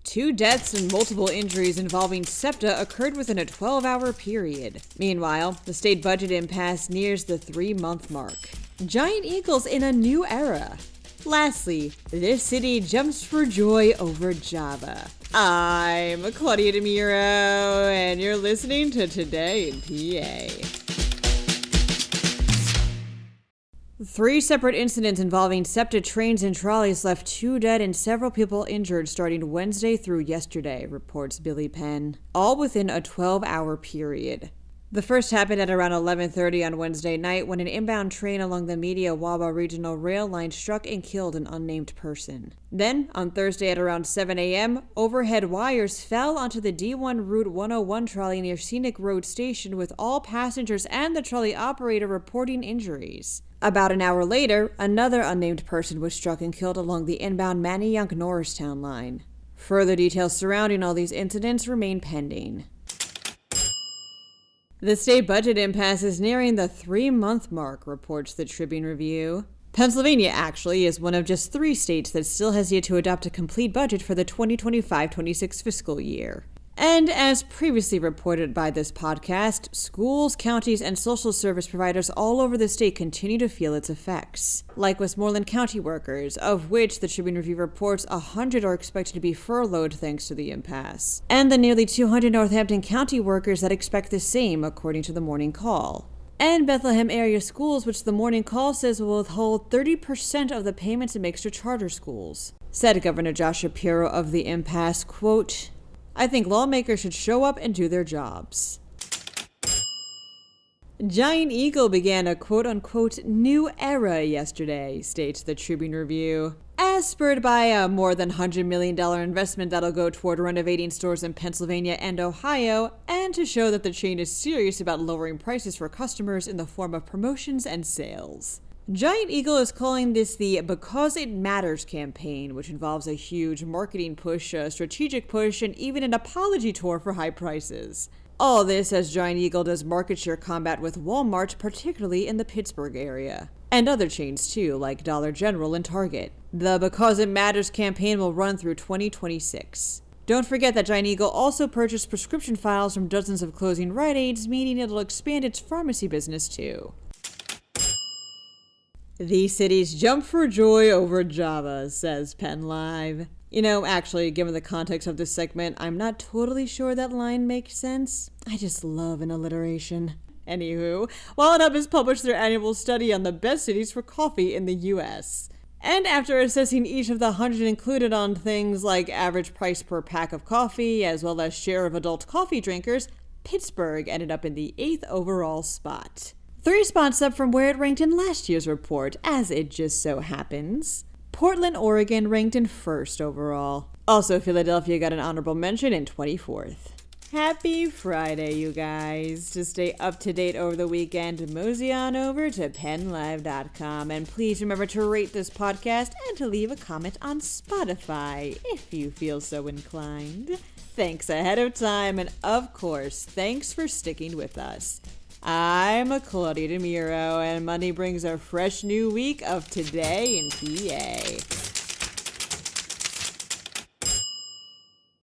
2 deaths and multiple injuries involving SEPTA occurred within a 12-hour period. Meanwhile, the state budget impasse nears the 3-month mark. Giant eagles in a new era. Lastly, this city jumps for joy over Java. I'm Claudia Dimuro, and you're listening to Today in PA. 3 separate incidents involving SEPTA trains and trolleys left 2 dead and several people injured starting Wednesday through yesterday, reports Billy Penn, all within a 12-hour period. The first happened at around 11:30 on Wednesday night when an inbound train along the Media-Waba Regional Rail Line struck and killed an unnamed person. Then, on Thursday at around 7 a.m., overhead wires fell onto the D1 Route 101 trolley near Scenic Road Station, with all passengers and the trolley operator reporting injuries. About an hour later, another unnamed person was struck and killed along the inbound Manayunk-Norristown line. Further details surrounding all these incidents remain pending. The state budget impasse is nearing the 3-month mark, reports the Tribune Review. Pennsylvania, actually, is one of just 3 states that still has yet to adopt a complete budget for the 2025-26 fiscal year. And as previously reported by this podcast, schools, counties, and social service providers all over the state continue to feel its effects. Like Westmoreland County workers, of which the Tribune Review reports 100 are expected to be furloughed thanks to the impasse. And the nearly 200 Northampton County workers that expect the same, according to the Morning Call. And Bethlehem area schools, which the Morning Call says will withhold 30% of the payments it makes to charter schools. Said Governor Josh Shapiro of the impasse, quote, "I think lawmakers should show up and do their jobs." Giant Eagle began a quote-unquote new era yesterday, states the Tribune Review, as spurred by a more than $100 million investment that'll go toward renovating stores in Pennsylvania and Ohio, and to show that the chain is serious about lowering prices for customers in the form of promotions and sales. Giant Eagle is calling this the Because It Matters campaign, which involves a huge marketing push, a strategic push, and even an apology tour for high prices. All this as Giant Eagle does market share combat with Walmart, particularly in the Pittsburgh area. And other chains too, like Dollar General and Target. The Because It Matters campaign will run through 2026. Don't forget that Giant Eagle also purchased prescription files from dozens of closing Rite Aids, meaning it'll expand its pharmacy business too. These cities jump for joy over Java, says PennLive. Actually, given the context of this segment, I'm not totally sure that line makes sense. I just love an alliteration. Anywho, WalletHub has published their annual study on the best cities for coffee in the U.S. And after assessing each of the 100 included on things like average price per pack of coffee, as well as share of adult coffee drinkers, Pittsburgh ended up in the 8th overall spot. 3 spots up from where it ranked in last year's report, as it just so happens. Portland, Oregon ranked in 1st overall. Also, Philadelphia got an honorable mention in 24th. Happy Friday, you guys. To stay up to date over the weekend, mosey on over to PennLive.com. And please remember to rate this podcast and to leave a comment on Spotify if you feel so inclined. Thanks ahead of time, and of course, thanks for sticking with us. I'm Claudia Dimuro, and Monday brings a fresh new week of Today in PA.